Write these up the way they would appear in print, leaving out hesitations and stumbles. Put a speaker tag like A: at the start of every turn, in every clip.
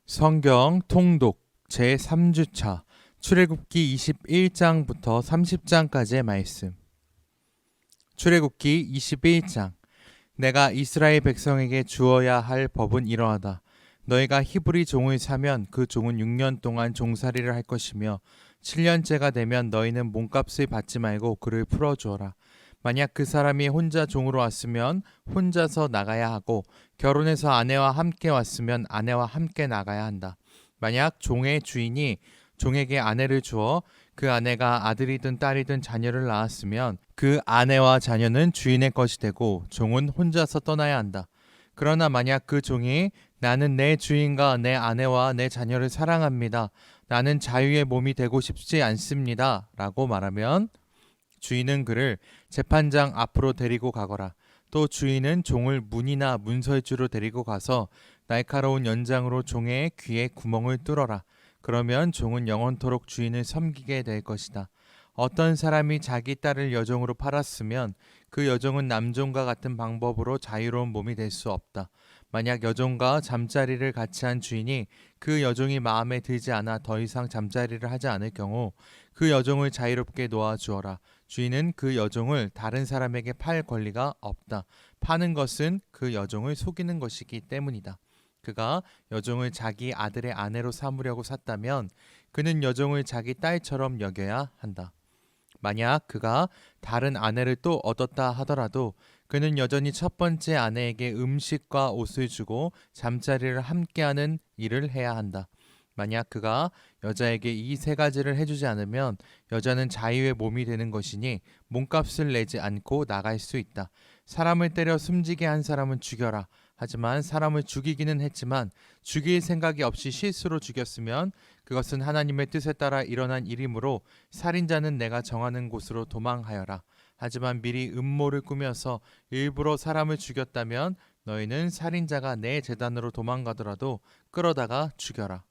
A: 성경 통독 제3주차 출애굽기 21장부터 30장까지의 말씀. 출애굽기 21장. 내가 이스라엘 백성에게 주어야 할 법은 이러하다. 너희가 히브리 종을 사면 그 종은 6년 동안 종살이를 할 것이며 7년째가 되면 너희는 몸값을 받지 말고 그를 풀어주어라. 만약 그 사람이 혼자 종으로 왔으면 혼자서 나가야 하고, 결혼해서 아내와 함께 왔으면 아내와 함께 나가야 한다. 만약 종의 주인이 종에게 아내를 주어 그 아내가 아들이든 딸이든 자녀를 낳았으면 그 아내와 자녀는 주인의 것이 되고 종은 혼자서 떠나야 한다. 그러나 만약 그 종이 나는 내 주인과 내 아내와 내 자녀를 사랑합니다. 나는 자유의 몸이 되고 싶지 않습니다. 라고 말하면 주인은 그를 재판장 앞으로 데리고 가거라. 또 주인은 종을 문이나 문설주로 데리고 가서 날카로운 연장으로 종의 귀에 구멍을 뚫어라. 그러면 종은 영원토록 주인을 섬기게 될 것이다. 어떤 사람이 자기 딸을 여종으로 팔았으면 그 여종은 남종과 같은 방법으로 자유로운 몸이 될 수 없다. 만약 여종과 잠자리를 같이 한 주인이 그 여종이 마음에 들지 않아 더 이상 잠자리를 하지 않을 경우 그 여종을 자유롭게 놓아 주어라. 주인은 그 여종을 다른 사람에게 팔 권리가 없다. 파는 것은 그 여종을 속이는 것이기 때문이다. 그가 여종을 자기 아들의 아내로 삼으려고 샀다면 그는 여종을 자기 딸처럼 여겨야 한다. 만약 그가 다른 아내를 또 얻었다 하더라도 그는 여전히 첫 번째 아내에게 음식과 옷을 주고 잠자리를 함께하는 일을 해야 한다. 만약 그가 여자에게 이 세 가지를 해주지 않으면 여자는 자유의 몸이 되는 것이니 몸값을 내지 않고 나갈 수 있다. 사람을 때려 숨지게 한 사람은 죽여라. 하지만 사람을 죽이기는 했지만 죽일 생각이 없이 실수로 죽였으면 그것은 하나님의 뜻에 따라 일어난 일이므로 살인자는 내가 정하는 곳으로 도망하여라. 하지만 미리 음모를 꾸며서 일부러 사람을 죽였다면 너희는 살인자가 내 제단으로 도망가더라도 끌어다가 죽여라.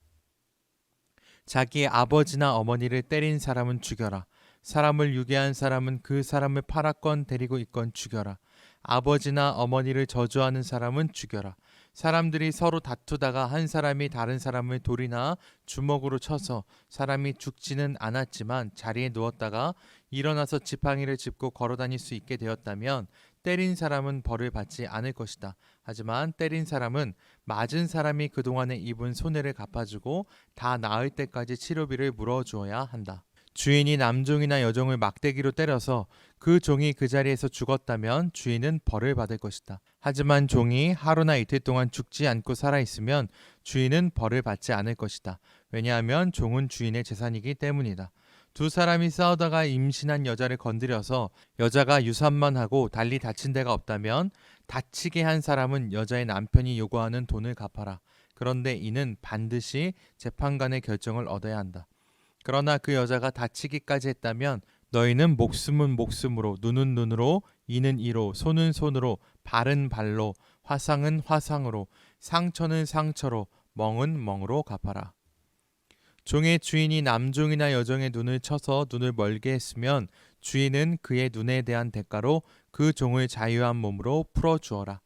A: 자기의 아버지나 어머니를 때린 사람은 죽여라. 사람을 유괴한 사람은 그 사람을 팔았건 데리고 있건 죽여라. 아버지나 어머니를 저주하는 사람은 죽여라. 사람들이 서로 다투다가 한 사람이 다른 사람을 돌이나 주먹으로 쳐서 사람이 죽지는 않았지만 자리에 누웠다가 일어나서 지팡이를 짚고 걸어다닐 수 있게 되었다면 때린 사람은 벌을 받지 않을 것이다. 하지만 때린 사람은 맞은 사람이 그동안에 입은 손해를 갚아주고 다 나을 때까지 치료비를 물어주어야 한다. 주인이 남종이나 여종을 막대기로 때려서 그 종이 그 자리에서 죽었다면 주인은 벌을 받을 것이다. 하지만 종이 하루나 이틀 동안 죽지 않고 살아있으면 주인은 벌을 받지 않을 것이다. 왜냐하면 종은 주인의 재산이기 때문이다. 두 사람이 싸우다가 임신한 여자를 건드려서 여자가 유산만 하고 달리 다친 데가 없다면 다치게 한 사람은 여자의 남편이 요구하는 돈을 갚아라. 그런데 이는 반드시 재판관의 결정을 얻어야 한다. 그러나 그 여자가 다치기까지 했다면 너희는 목숨은 목숨으로, 눈은 눈으로, 이는 이로, 손은 손으로, 발은 발로, 화상은 화상으로, 상처는 상처로, 멍은 멍으로 갚아라. 종의 주인이 남종이나 여종의 눈을 쳐서 눈을 멀게 했으면 주인은 그의 눈에 대한 대가로 그 종을 자유한 몸으로 풀어주어라.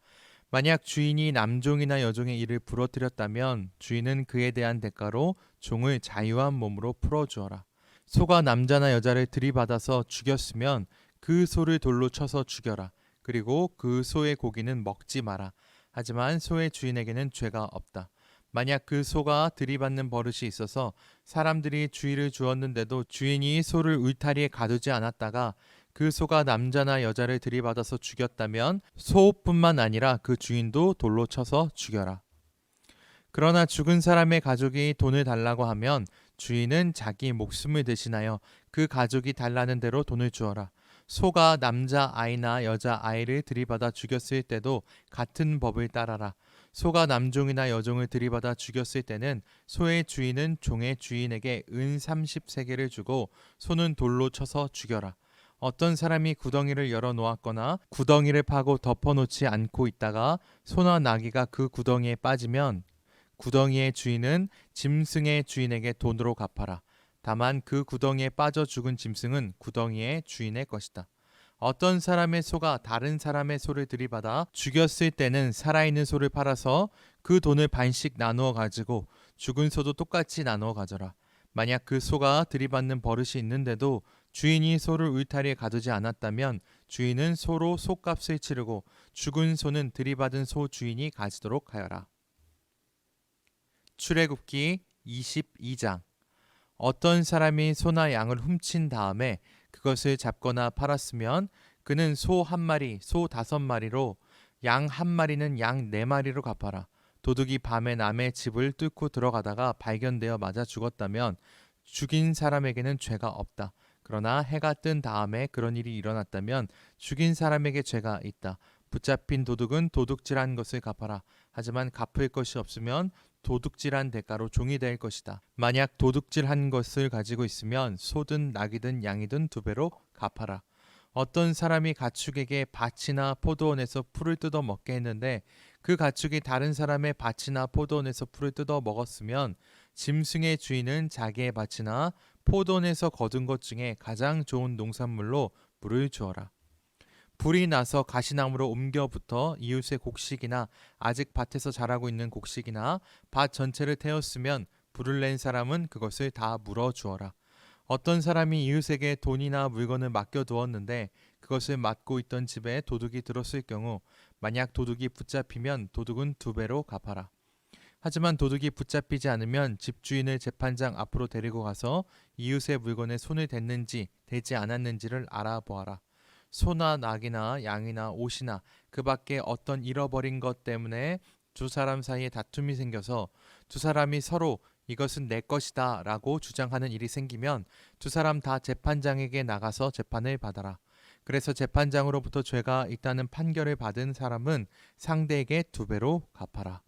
A: 만약 주인이 남종이나 여종의 이를 부러뜨렸다면 주인은 그에 대한 대가로 종을 자유한 몸으로 풀어주어라. 소가 남자나 여자를 들이받아서 죽였으면 그 소를 돌로 쳐서 죽여라. 그리고 그 소의 고기는 먹지 마라. 하지만 소의 주인에게는 죄가 없다. 만약 그 소가 들이받는 버릇이 있어서 사람들이 주의를 주었는데도 주인이 소를 울타리에 가두지 않았다가 그 소가 남자나 여자를 들이받아서 죽였다면 소뿐만 아니라 그 주인도 돌로 쳐서 죽여라. 그러나 죽은 사람의 가족이 돈을 달라고 하면 주인은 자기 목숨을 대신하여 그 가족이 달라는 대로 돈을 주어라. 소가 남자 아이나 여자 아이를 들이받아 죽였을 때도 같은 법을 따라라. 소가 남종이나 여종을 들이받아 죽였을 때는 소의 주인은 종의 주인에게 은 30세겔을 주고 소는 돌로 쳐서 죽여라. 어떤 사람이 구덩이를 열어 놓았거나 구덩이를 파고 덮어놓지 않고 있다가 소나 나귀가 그 구덩이에 빠지면 구덩이의 주인은 짐승의 주인에게 돈으로 갚아라. 다만 그 구덩이에 빠져 죽은 짐승은 구덩이의 주인의 것이다. 어떤 사람의 소가 다른 사람의 소를 들이받아 죽였을 때는 살아있는 소를 팔아서 그 돈을 반씩 나누어 가지고 죽은 소도 똑같이 나누어 가져라. 만약 그 소가 들이받는 버릇이 있는데도 주인이 소를 울타리에 가두지 않았다면 주인은 소로 소값을 치르고 죽은 소는 들이받은 소 주인이 가지도록 하여라. 출애굽기 22장. 어떤 사람이 소나 양을 훔친 다음에 그것을 잡거나 팔았으면 그는 소 한 마리, 소 5마리로 양 한 마리는 양 4마리로 갚아라. 도둑이 밤에 남의 집을 뚫고 들어가다가 발견되어 맞아 죽었다면 죽인 사람에게는 죄가 없다. 그러나 해가 뜬 다음에 그런 일이 일어났다면 죽인 사람에게 죄가 있다. 붙잡힌 도둑은 도둑질한 것을 갚아라. 하지만 갚을 것이 없으면 도둑질한 대가로 종이 될 것이다. 만약 도둑질한 것을 가지고 있으면 소든 낙이든 양이든 2배로 갚아라. 어떤 사람이 가축에게 밭이나 포도원에서 풀을 뜯어 먹게 했는데 그 가축이 다른 사람의 밭이나 포도원에서 풀을 뜯어 먹었으면 짐승의 주인은 자기의 밭이나 포도원에서 거둔 것 중에 가장 좋은 농산물로 물을 주어라. 불이 나서 가시나무로 옮겨 붙어 이웃의 곡식이나 아직 밭에서 자라고 있는 곡식이나 밭 전체를 태웠으면 불을 낸 사람은 그것을 다 물어 주어라. 어떤 사람이 이웃에게 돈이나 물건을 맡겨 두었는데 그것을 맡고 있던 집에 도둑이 들었을 경우 만약 도둑이 붙잡히면 도둑은 2배로 갚아라. 하지만 도둑이 붙잡히지 않으면 집주인을 재판장 앞으로 데리고 가서 이웃의 물건에 손을 댔는지 대지 않았는지를 알아보아라. 소나 낙이나 양이나 옷이나 그 밖에 어떤 잃어버린 것 때문에 2사람 사이에 다툼이 생겨서 2사람이 서로 이것은 내 것이다 라고 주장하는 일이 생기면 2사람 다 재판장에게 나가서 재판을 받아라. 그래서 재판장으로부터 죄가 있다는 판결을 받은 사람은 상대에게 2배로 갚아라.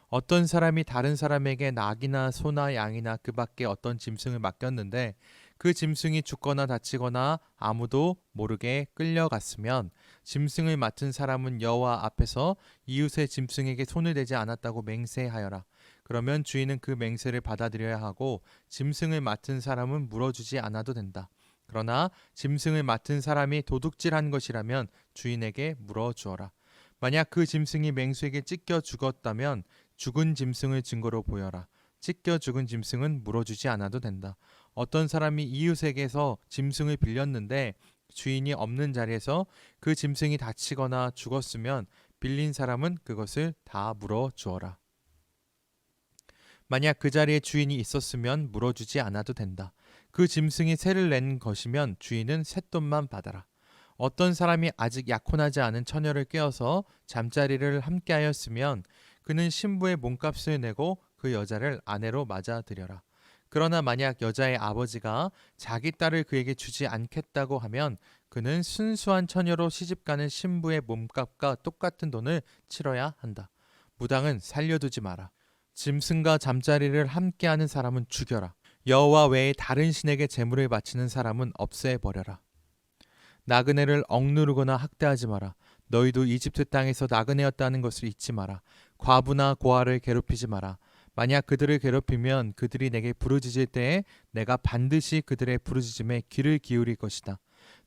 A: 어떤 사람이 다른 사람에게 낙이나 소나 양이나 그 밖에 어떤 짐승을 맡겼는데 그 짐승이 죽거나 다치거나 아무도 모르게 끌려갔으면 짐승을 맡은 사람은 여호와 앞에서 이웃의 짐승에게 손을 대지 않았다고 맹세하여라. 그러면 주인은 그 맹세를 받아들여야 하고 짐승을 맡은 사람은 물어주지 않아도 된다. 그러나 짐승을 맡은 사람이 도둑질한 것이라면 주인에게 물어주어라. 만약 그 짐승이 맹수에게 찢겨 죽었다면 죽은 짐승을 증거로 보여라. 찢겨 죽은 짐승은 물어주지 않아도 된다. 어떤 사람이 이웃에게서 짐승을 빌렸는데 주인이 없는 자리에서 그 짐승이 다치거나 죽었으면 빌린 사람은 그것을 다 물어주어라. 만약 그 자리에 주인이 있었으면 물어주지 않아도 된다. 그 짐승이 새를 낸 것이면 주인은 쇳돈만 받아라. 어떤 사람이 아직 약혼하지 않은 처녀를 꿰어서 잠자리를 함께하였으면 그는 신부의 몸값을 내고 그 여자를 아내로 맞아들여라. 그러나 만약 여자의 아버지가 자기 딸을 그에게 주지 않겠다고 하면 그는 순수한 처녀로 시집가는 신부의 몸값과 똑같은 돈을 치러야 한다. 무당은 살려두지 마라. 짐승과 잠자리를 함께하는 사람은 죽여라. 여호와 외에 다른 신에게 제물을 바치는 사람은 없애버려라. 나그네를 억누르거나 학대하지 마라. 너희도 이집트 땅에서 나그네였다는 것을 잊지 마라. 과부나 고아를 괴롭히지 마라. 만약 그들을 괴롭히면 그들이 내게 부르짖을 때에 내가 반드시 그들의 부르짖음에 귀를 기울일 것이다.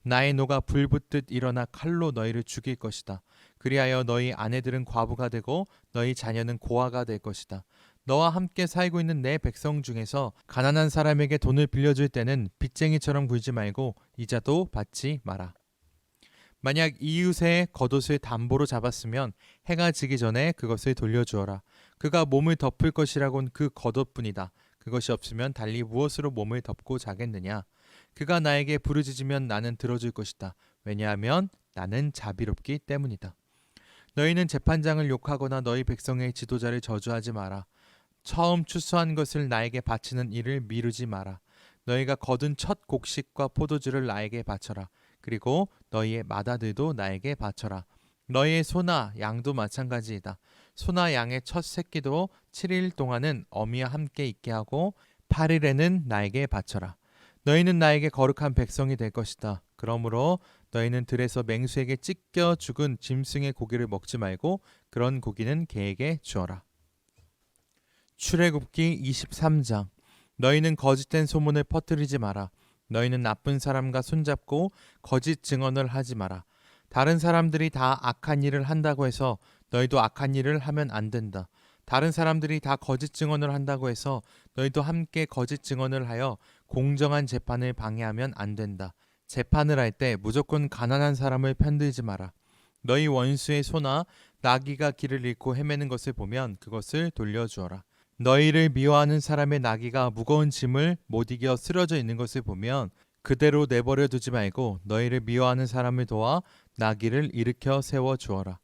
A: 나의 노가 불붙듯 일어나 칼로 너희를 죽일 것이다. 그리하여 너희 아내들은 과부가 되고 너희 자녀는 고아가 될 것이다. 너와 함께 살고 있는 내 백성 중에서 가난한 사람에게 돈을 빌려줄 때는 빚쟁이처럼 굴지 말고 이자도 받지 마라. 만약 이웃의 겉옷을 담보로 잡았으면 해가 지기 전에 그것을 돌려주어라. 그가 몸을 덮을 것이라곤 그 겉옷뿐이다. 그것이 없으면 달리 무엇으로 몸을 덮고 자겠느냐. 그가 나에게 부르짖으면 나는 들어줄 것이다. 왜냐하면 나는 자비롭기 때문이다. 너희는 재판장을 욕하거나 너희 백성의 지도자를 저주하지 마라. 처음 추수한 것을 나에게 바치는 일을 미루지 마라. 너희가 거둔 첫 곡식과 포도주를 나에게 바쳐라. 그리고 너희의 맏아들도 나에게 바쳐라. 너희의 소나 양도 마찬가지이다. 소나 양의 첫 새끼도 7일 동안은 어미와 함께 있게 하고 8일에는 나에게 바쳐라. 너희는 나에게 거룩한 백성이 될 것이다. 그러므로 너희는 들에서 맹수에게 찢겨 죽은 짐승의 고기를 먹지 말고 그런 고기는 개에게 주어라. 출애굽기 23장. 너희는 거짓된 소문을 퍼뜨리지 마라. 너희는 나쁜 사람과 손잡고 거짓 증언을 하지 마라. 다른 사람들이 다 악한 일을 한다고 해서 너희도 악한 일을 하면 안 된다. 다른 사람들이 다 거짓 증언을 한다고 해서 너희도 함께 거짓 증언을 하여 공정한 재판을 방해하면 안 된다. 재판을 할 때 무조건 가난한 사람을 편들지 마라. 너희 원수의 소나 나귀가 길을 잃고 헤매는 것을 보면 그것을 돌려주어라. 너희를 미워하는 사람의 나귀가 무거운 짐을 못 이겨 쓰러져 있는 것을 보면 그대로 내버려 두지 말고 너희를 미워하는 사람을 도와 나귀를 일으켜 세워 주어라.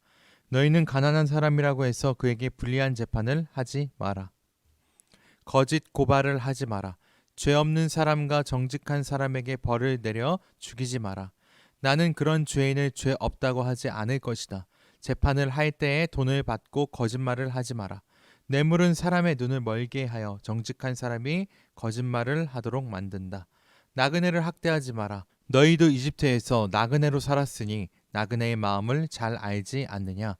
A: 너희는 가난한 사람이라고 해서 그에게 불리한 재판을 하지 마라. 거짓 고발을 하지 마라. 죄 없는 사람과 정직한 사람에게 벌을 내려 죽이지 마라. 나는 그런 죄인을 죄 없다고 하지 않을 것이다. 재판을 할 때에 돈을 받고 거짓말을 하지 마라. 뇌물은 사람의 눈을 멀게 하여 정직한 사람이 거짓말을 하도록 만든다. 나그네를 학대하지 마라. 너희도 이집트에서 나그네로 살았으니 나그네의 마음을 잘 알지 않느냐.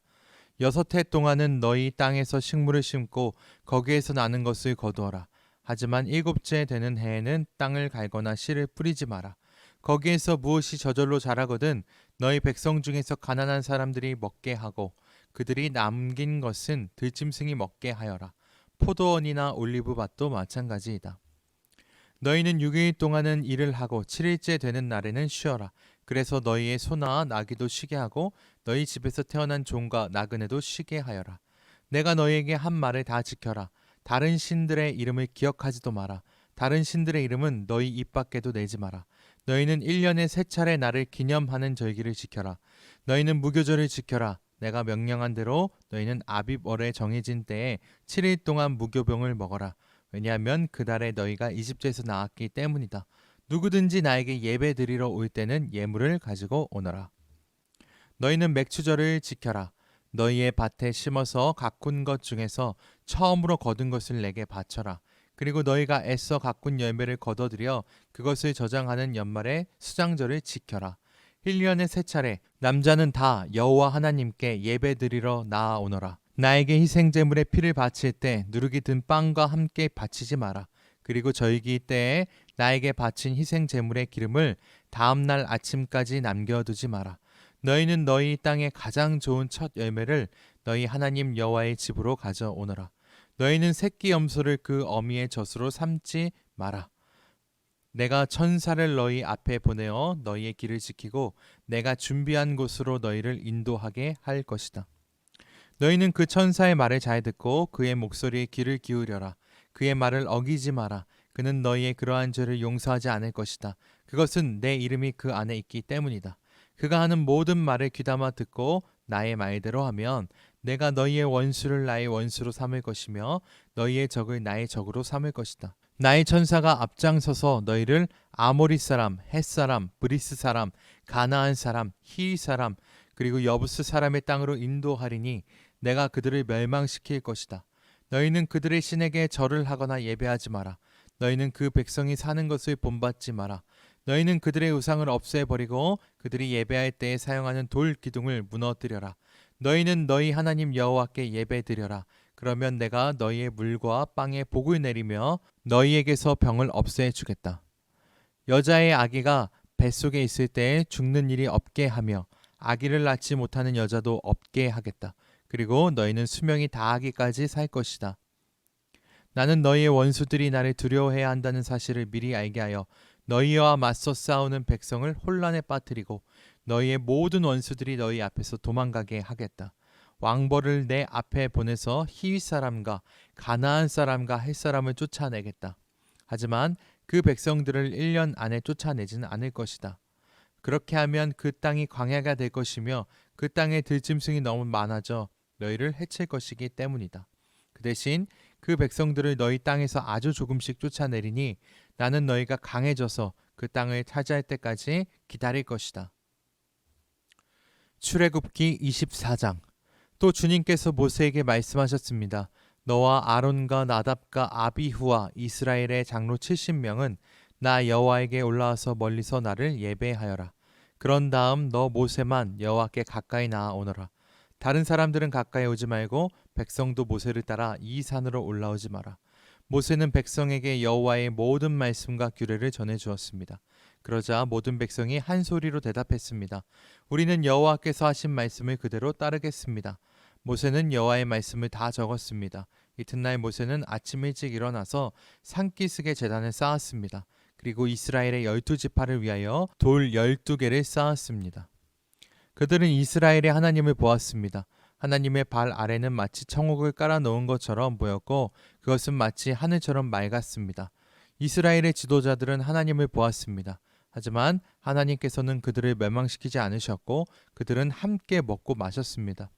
A: 6해 동안은 너희 땅에서 식물을 심고 거기에서 나는 것을 거두어라. 하지만 7째 되는 해에는 땅을 갈거나 씨를 뿌리지 마라. 거기에서 무엇이 저절로 자라거든 너희 백성 중에서 가난한 사람들이 먹게 하고 그들이 남긴 것은 들짐승이 먹게 하여라. 포도원이나 올리브밭도 마찬가지이다. 너희는 6일 동안은 일을 하고 7일째 되는 날에는 쉬어라. 그래서 너희의 소나 나귀도 쉬게 하고 너희 집에서 태어난 종과 나그네도 쉬게 하여라. 내가 너희에게 한 말을 다 지켜라. 다른 신들의 이름을 기억하지도 마라. 다른 신들의 이름은 너희 입 밖에도 내지 마라. 너희는 1년에 3차례 나를 기념하는 절기를 지켜라. 너희는 무교절을 지켜라. 내가 명령한 대로 너희는 아빕월에 정해진 때에 7일 동안 무교병을 먹어라. 왜냐하면 그달에 너희가 이집트에서 나왔기 때문이다. 누구든지 나에게 예배 드리러 올 때는 예물을 가지고 오너라. 너희는 맥추절을 지켜라. 너희의 밭에 심어서 가꾼 것 중에서 처음으로 거둔 것을 내게 바쳐라. 그리고 너희가 애써 가꾼 열매를 거둬들여 그것을 저장하는 연말에 수장절을 지켜라. 1년에 3차례 남자는 다 여호와 하나님께 예배 드리러 나아오너라. 나에게 희생제물의 피를 바칠 때 누룩이 든 빵과 함께 바치지 마라. 그리고 절기 때에 나에게 바친 희생제물의 기름을 다음날 아침까지 남겨두지 마라. 너희는 너희 땅의 가장 좋은 첫 열매를 너희 하나님 여호와의 집으로 가져오너라. 너희는 새끼 염소를 그 어미의 젖으로 삼지 마라. 내가 천사를 너희 앞에 보내어 너희의 길을 지키고 내가 준비한 곳으로 너희를 인도하게 할 것이다. 너희는 그 천사의 말을 잘 듣고 그의 목소리에 귀를 기울여라. 그의 말을 어기지 마라. 그는 너희의 그러한 죄를 용서하지 않을 것이다. 그것은 내 이름이 그 안에 있기 때문이다. 그가 하는 모든 말을 귀담아 듣고 나의 말대로 하면 내가 너희의 원수를 나의 원수로 삼을 것이며 너희의 적을 나의 적으로 삼을 것이다. 나의 천사가 앞장서서 너희를 아모리 사람, 헷 사람, 브리스 사람, 가나안 사람, 히위 사람, 그리고 여부스 사람의 땅으로 인도하리니 내가 그들을 멸망시킬 것이다. 너희는 그들의 신에게 절을 하거나 예배하지 마라. 너희는 그 백성이 사는 것을 본받지 마라. 너희는 그들의 우상을 없애버리고 그들이 예배할 때에 사용하는 돌 기둥을 무너뜨려라. 너희는 너희 하나님 여호와께 예배드려라. 그러면 내가 너희의 물과 빵에 복을 내리며 너희에게서 병을 없애주겠다. 여자의 아기가 뱃속에 있을 때에 죽는 일이 없게 하며 아기를 낳지 못하는 여자도 없게 하겠다. 그리고 너희는 수명이 다하기까지 살 것이다. 나는 너희의 원수들이 나를 두려워해야 한다는 사실을 미리 알게 하여 너희와 맞서 싸우는 백성을 혼란에 빠뜨리고 너희의 모든 원수들이 너희 앞에서 도망가게 하겠다. 왕벌을 내 앞에 보내서 히윗 사람과 가나안 사람과 헷 사람을 쫓아내겠다. 하지만 그 백성들을 1년 안에 쫓아내지는 않을 것이다. 그렇게 하면 그 땅이 광야가 될 것이며 그 땅에 들짐승이 너무 많아져 너희를 해칠 것이기 때문이다. 그 대신 그 백성들을 너희 땅에서 아주 조금씩 쫓아내리니 나는 너희가 강해져서 그 땅을 차지할 때까지 기다릴 것이다. 출애굽기 24장. 또 주님께서 모세에게 말씀하셨습니다. 너와 아론과 나답과 아비후와 이스라엘의 장로 70명은 나 여호와에게 올라와서 멀리서 나를 예배하여라. 그런 다음 너 모세만 여호와께 가까이 나아오너라. 다른 사람들은 가까이 오지 말고 백성도 모세를 따라 이 산으로 올라오지 마라. 모세는 백성에게 여호와의 모든 말씀과 규례를 전해 주었습니다. 그러자 모든 백성이 한 소리로 대답했습니다. 우리는 여호와께서 하신 말씀을 그대로 따르겠습니다. 모세는 여호와의 말씀을 다 적었습니다. 이튿날 모세는 아침 일찍 일어나서 산기슭에 제단을 쌓았습니다. 그리고 이스라엘의 12지파를 위하여 돌 12개를 쌓았습니다. 그들은 이스라엘의 하나님을 보았습니다. 하나님의 발 아래는 마치 청옥을 깔아 놓은 것처럼 보였고 그것은 마치 하늘처럼 맑았습니다. 이스라엘의 지도자들은 하나님을 보았습니다. 하지만 하나님께서는 그들을 멸망시키지 않으셨고 그들은 함께 먹고 마셨습니다.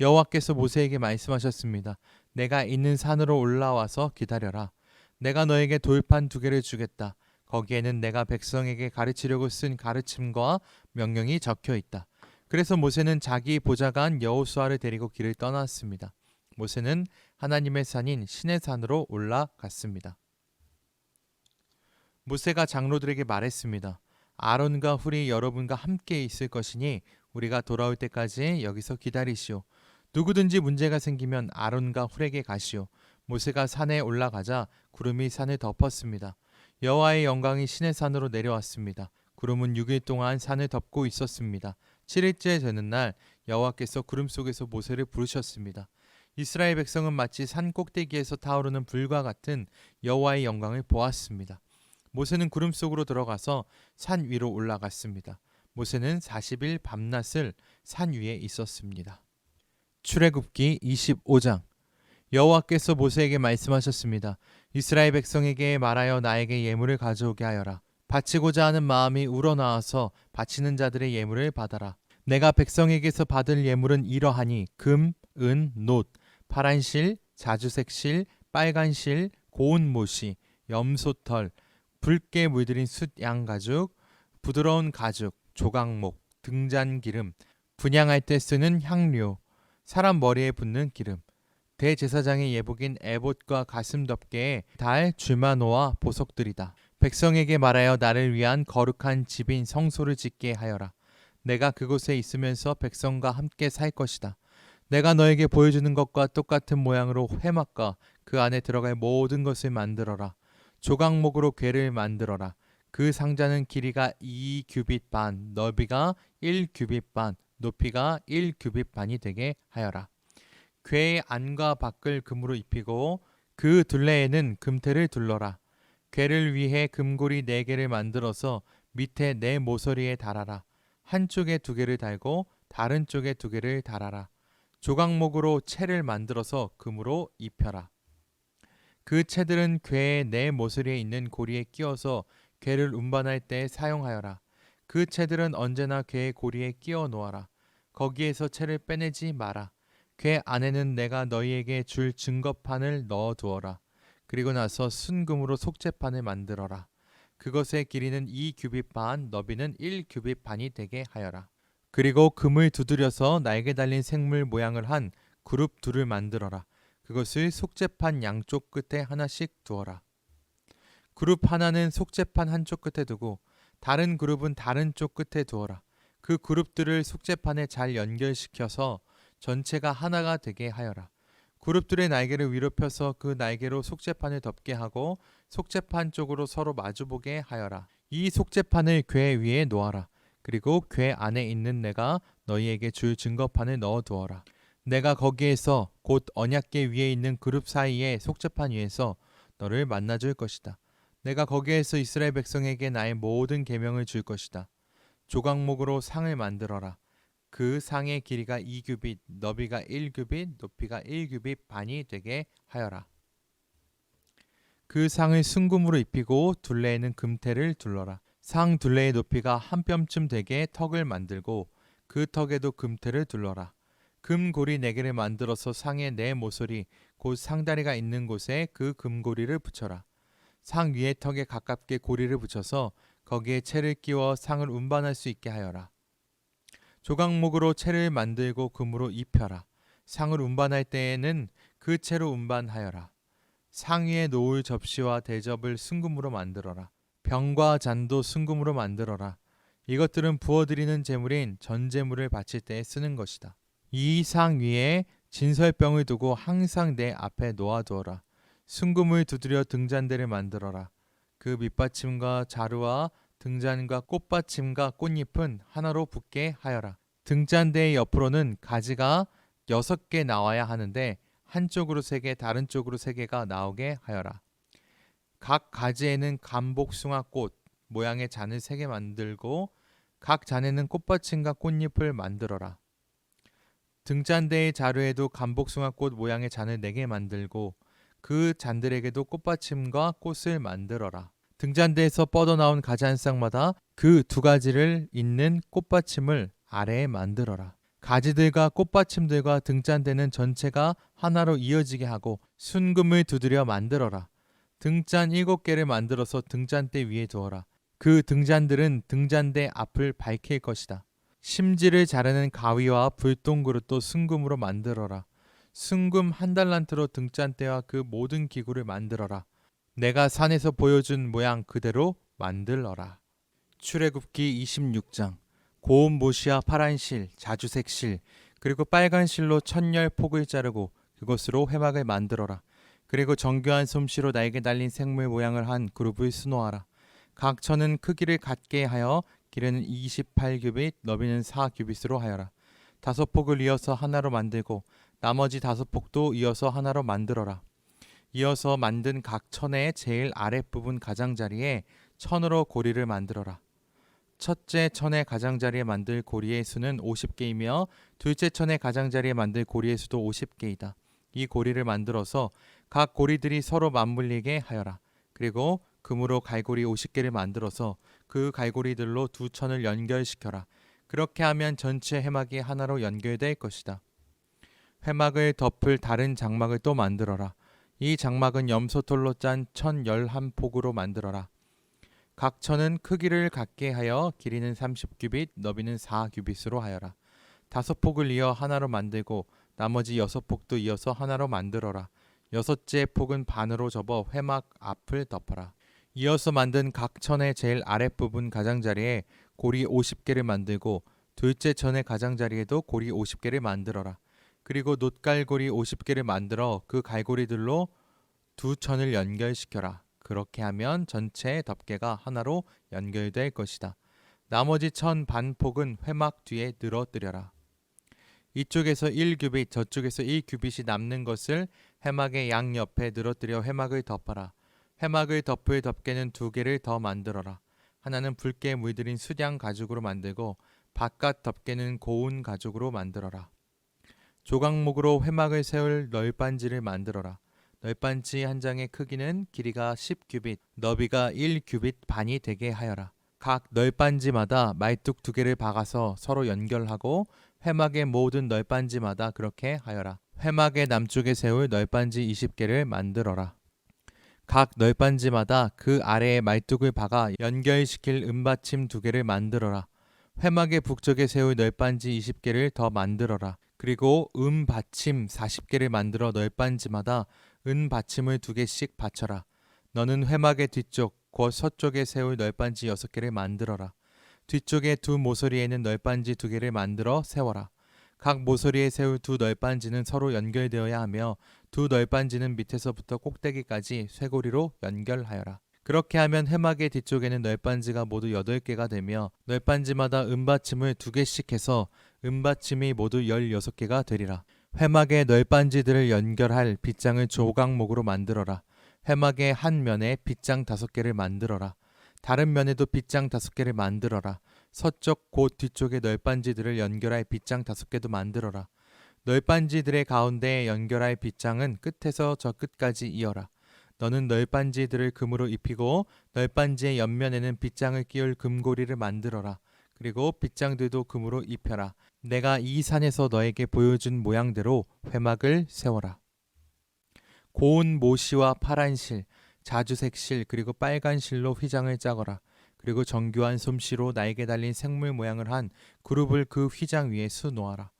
A: 여호와께서 모세에게 말씀하셨습니다. 내가 있는 산으로 올라와서 기다려라. 내가 너에게 돌판 2개를 주겠다. 거기에는 내가 백성에게 가르치려고 쓴 가르침과 명령이 적혀 있다. 그래서 모세는 자기 보좌관 여호수아를 데리고 길을 떠났습니다. 모세는 하나님의 산인 시내 산으로 올라갔습니다. 모세가 장로들에게 말했습니다. 아론과 훌이 여러분과 함께 있을 것이니 우리가 돌아올 때까지 여기서 기다리시오. 누구든지 문제가 생기면 아론과 훌에게 가시오. 모세가 산에 올라가자 구름이 산을 덮었습니다. 여호와의 영광이 시내 산으로 내려왔습니다. 구름은 6일 동안 산을 덮고 있었습니다. 7일째 되는 날 여호와께서 구름 속에서 모세를 부르셨습니다. 이스라엘 백성은 마치 산 꼭대기에서 타오르는 불과 같은 여호와의 영광을 보았습니다. 모세는 구름 속으로 들어가서 산 위로 올라갔습니다. 모세는 40일 밤낮을 산 위에 있었습니다. 출애굽기 25장. 여호와께서 모세에게 말씀하셨습니다. 이스라엘 백성에게 말하여 나에게 예물을 가져오게 하여라. 바치고자 하는 마음이 우러나와서 바치는 자들의 예물을 받아라. 내가 백성에게서 받을 예물은 이러하니 금, 은, 놋, 파란 실, 자주색 실, 빨간 실, 고운 못이, 염소털, 붉게 물들인 숫 양가죽, 부드러운 가죽, 조각목, 등잔기름, 분향할 때 쓰는 향료, 사람 머리에 붓는 기름, 대제사장의 예복인 에봇과 가슴덮개에 달, 줄마노와 보석들이다. 백성에게 말하여 나를 위한 거룩한 집인 성소를 짓게 하여라. 내가 그곳에 있으면서 백성과 함께 살 것이다. 내가 너에게 보여주는 것과 똑같은 모양으로 회막과 그 안에 들어갈 모든 것을 만들어라. 조각목으로 궤를 만들어라. 그 상자는 길이가 2규빗 반, 넓이가 1규빗 반, 높이가 1규빗 반이 되게 하여라. 궤의 안과 밖을 금으로 입히고 그 둘레에는 금테를 둘러라. 궤를 위해 금고리 4개를 만들어서 밑에 4 모서리에 달아라. 한쪽에 2개를 달고 다른 쪽에 2개를 달아라. 조각목으로 채를 만들어서 금으로 입혀라. 그 채들은 궤의 4 모서리에 있는 고리에 끼워서 궤를 운반할 때 사용하여라. 그 채들은 언제나 궤의 고리에 끼워 놓아라. 거기에서 채를 빼내지 마라. 궤 안에는 내가 너희에게 줄 증거판을 넣어 두어라. 그리고 나서 순금으로 속죄판을 만들어라. 그것의 길이는 2규빗 반, 너비는 1규빗 반이 되게 하여라. 그리고 금을 두드려서 날개 달린 생물 모양을 한 그룹 둘을 만들어라. 그것을 속죄판 양쪽 끝에 하나씩 두어라. 그룹 하나는 속죄판 한쪽 끝에 두고 다른 그룹은 다른 쪽 끝에 두어라. 그 그룹들을 속죄판에 잘 연결시켜서 전체가 하나가 되게 하여라. 그룹들의 날개를 위로 펴서 그 날개로 속죄판을 덮게 하고 속죄판 쪽으로 서로 마주보게 하여라. 이 속죄판을 궤 위에 놓아라. 그리고 궤 안에 있는 내가 너희에게 줄 증거판을 넣어 두어라. 내가 거기에서 곧 언약궤 위에 있는 그룹 사이의 속죄판 위에서 너를 만나줄 것이다. 내가 거기에서 이스라엘 백성에게 나의 모든 계명을 줄 것이다. 조각목으로 상을 만들어라. 그 상의 길이가 2규빗, 너비가 1규빗, 높이가 1규빗 반이 되게 하여라. 그 상을 순금으로 입히고 둘레에는 금테를 둘러라. 상 둘레의 높이가 한 뼘쯤 되게 턱을 만들고 그 턱에도 금테를 둘러라. 금고리 4개를 만들어서 상의 4 모서리, 곧 상다리가 있는 곳에 그 금고리를 붙여라. 상 위의 턱에 가깝게 고리를 붙여서 거기에 채를 끼워 상을 운반할 수 있게 하여라. 조각목으로 채를 만들고 금으로 입혀라. 상을 운반할 때에는 그 채로 운반하여라. 상 위에 놓을 접시와 대접을 순금으로 만들어라. 병과 잔도 순금으로 만들어라. 이것들은 부어드리는 제물인 전제물을 바칠 때에 쓰는 것이다. 이 상 위에 진설병을 두고 항상 내 앞에 놓아두어라. 순금을 두드려 등잔대를 만들어라. 그 밑받침과 자루와 등잔과 꽃받침과 꽃잎은 하나로 붙게 하여라. 등잔대의 옆으로는 가지가 6개 나와야 하는데 한쪽으로 3개, 다른 쪽으로 3개가 나오게 하여라. 각 가지에는 감복숭아꽃 모양의 잔을 3개 만들고 각 잔에는 꽃받침과 꽃잎을 만들어라. 등잔대의 자루에도 감복숭아꽃 모양의 잔을 4개 만들고 그 잔들에게도 꽃받침과 꽃을 만들어라. 등잔대에서 뻗어나온 가지 한 쌍마다 그 2가지를 잇는 꽃받침을 아래에 만들어라. 가지들과 꽃받침들과 등잔대는 전체가 하나로 이어지게 하고 순금을 두드려 만들어라. 등잔 7개를 만들어서 등잔대 위에 두어라. 그 등잔들은 등잔대 앞을 밝힐 것이다. 심지를 자르는 가위와 불똥그릇도 순금으로 만들어라. 순금 1달란트로 등잔대와 그 모든 기구를 만들어라. 내가 산에서 보여준 모양 그대로 만들어라. 출애굽기 26장. 고운 못이와 파란 실, 자주색 실, 그리고 빨간 실로 천열 폭을 자르고 그것으로 회막을 만들어라. 그리고 정교한 솜씨로 날개 달린 생물 모양을 한 그룹을 수놓아라. 각 천은 크기를 같게 하여 길이는 28규빗, 너비는 4규빗으로 하여라. 5폭을 이어서 하나로 만들고 나머지 5폭도 이어서 하나로 만들어라. 이어서 만든 각 천의 제일 아랫부분 가장자리에 천으로 고리를 만들어라. 첫째 천의 가장자리에 만들 고리의 수는 50개이며 둘째 천의 가장자리에 만들 고리의 수도 50개이다. 이 고리를 만들어서 각 고리들이 서로 맞물리게 하여라. 그리고 금으로 갈고리 50개를 만들어서 그 갈고리들로 2천을 연결시켜라. 그렇게 하면 전체 회막이 하나로 연결될 것이다. 회막을 덮을 다른 장막을 또 만들어라. 이 장막은 염소털로 짠 천 11폭으로 만들어라. 각 천은 크기를 같게 하여 길이는 30규빗, 너비는 4규빗으로 하여라. 5폭을 이어 하나로 만들고 나머지 6폭도 이어서 하나로 만들어라. 6째 폭은 반으로 접어 회막 앞을 덮어라. 이어서 만든 각 천의 제일 아랫부분 가장자리에 고리 50개를 만들고 둘째 천의 가장자리에도 고리 50개를 만들어라. 그리고 놋갈고리 50개를 만들어 그 갈고리들로 2천을 연결시켜라. 그렇게 하면 전체의 덮개가 하나로 연결될 것이다. 나머지 천 반폭은 회막 뒤에 늘어뜨려라. 이쪽에서 1규빗, 저쪽에서 1규빗이 남는 것을 회막의 양옆에 늘어뜨려 회막을 덮어라. 회막을 덮을 덮개는 2개를 더 만들어라. 하나는 붉게 물들인 수량 가죽으로 만들고 바깥 덮개는 고운 가죽으로 만들어라. 조각목으로 회막을 세울 널빤지를 만들어라. 널빤지 한 장의 크기는 길이가 10규빗, 너비가 1규빗 반이 되게 하여라. 각 널빤지마다 말뚝 2개를 박아서 서로 연결하고 회막의 모든 널빤지마다 그렇게 하여라. 회막의 남쪽에 세울 널빤지 20개를 만들어라. 각 널빤지마다 그 아래에 말뚝을 박아 연결시킬 은받침 2개를 만들어라. 회막의 북쪽에 세울 널빤지 20개를 더 만들어라. 그리고 은받침 40개를 만들어 널빤지마다 은받침을 2개씩 받쳐라. 너는 회막의 뒤쪽 곧 서쪽에 세울 널빤지 6개를 만들어라. 뒤쪽의 2 모서리에는 널빤지 2개를 만들어 세워라. 각 모서리에 세울 2 널빤지는 서로 연결되어야 하며 2 널빤지는 밑에서부터 꼭대기까지 쇠고리로 연결하여라. 그렇게 하면 회막의 뒤쪽에는 널빤지가 모두 8개가 되며 널빤지마다 은받침을 2개씩 해서 은받침이 모두 16개가 되리라. 회막의 널빤지들을 연결할 빗장을 조각목으로 만들어라. 회막의 한 면에 빗장 5개를 만들어라. 다른 면에도 빗장 5개를 만들어라. 서쪽 곧 뒤쪽의 널빤지들을 연결할 빗장 5개도 만들어라. 널빤지들의 가운데에 연결할 빗장은 끝에서 저 끝까지 이어라. 너는 널빤지들을 금으로 입히고 널빤지의 옆면에는 빗장을 끼울 금고리를 만들어라. 그리고 빗장들도 금으로 입혀라. 내가 이 산에서 너에게 보여준 모양대로 회막을 세워라. 고운 모시와 파란 실, 자주색 실, 그리고 빨간 실로 휘장을 짜거라. 그리고 정교한 솜씨로 날개 달린 생물 모양을 한 그룹을 그 휘장 위에 수놓아라.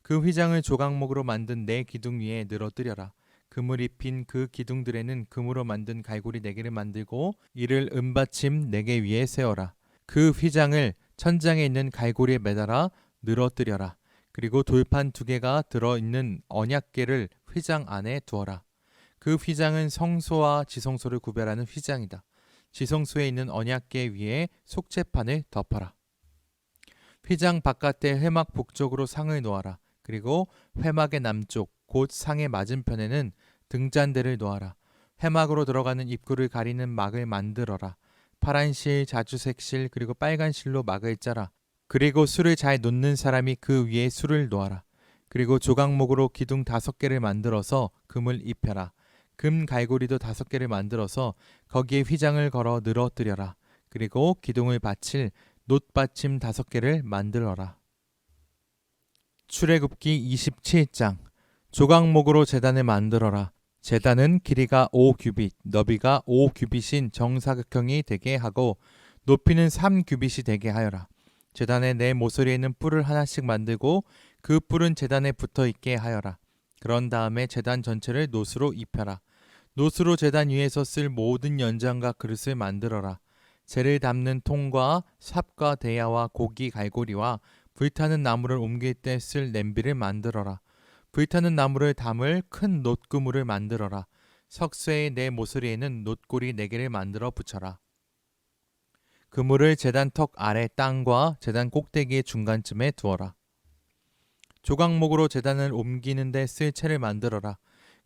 A: 그 휘장을 조각목으로 만든 4기둥 위에 늘어뜨려라. 금을 입힌 그 기둥들에는 금으로 만든 갈고리 4개를 만들고 이를 은받침 4개 위에 세워라. 그 휘장을 천장에 있는 갈고리에 매달아 늘어뜨려라. 그리고 돌판 2개가 들어있는 언약궤를 휘장 안에 두어라. 그 휘장은 성소와 지성소를 구별하는 휘장이다. 지성소에 있는 언약궤 위에 속죄판을 덮어라. 휘장 바깥에 회막 북쪽으로 상을 놓아라. 그리고 회막의 남쪽 곧 상의 맞은편에는 등잔대를 놓아라. 회막으로 들어가는 입구를 가리는 막을 만들어라. 파란 실, 자주색 실, 그리고 빨간 실로 막을 짜라. 그리고 술을 잘 놓는 사람이 그 위에 술을 놓아라. 그리고 조각목으로 기둥 5개를 만들어서 금을 입혀라. 금 갈고리도 5개를 만들어서 거기에 휘장을 걸어 늘어뜨려라. 그리고 기둥을 받칠 놋받침 5개를 만들어라. 출애굽기 27장. 조각목으로 제단을 만들어라. 제단은 길이가 5규빗, 너비가 5규빗인 정사각형이 되게 하고 높이는 3규빗이 되게 하여라. 제단의 네 모서리에는 뿔을 하나씩 만들고 그 뿔은 제단에 붙어 있게 하여라. 그런 다음에 제단 전체를 놋으로 입혀라. 놋으로 제단 위에서 쓸 모든 연장과 그릇을 만들어라. 재를 담는 통과 삽과 대야와 고기 갈고리와 불타는 나무를 옮길 때 쓸 냄비를 만들어라. 불타는 나무를 담을 큰 놋그물을 만들어라. 석쇠의 네 모서리에는 놋고리 4개를 만들어 붙여라. 그물을 제단 턱 아래 땅과 제단 꼭대기의 중간쯤에 두어라. 조각목으로 제단을 옮기는 데 쓸 채를 만들어라.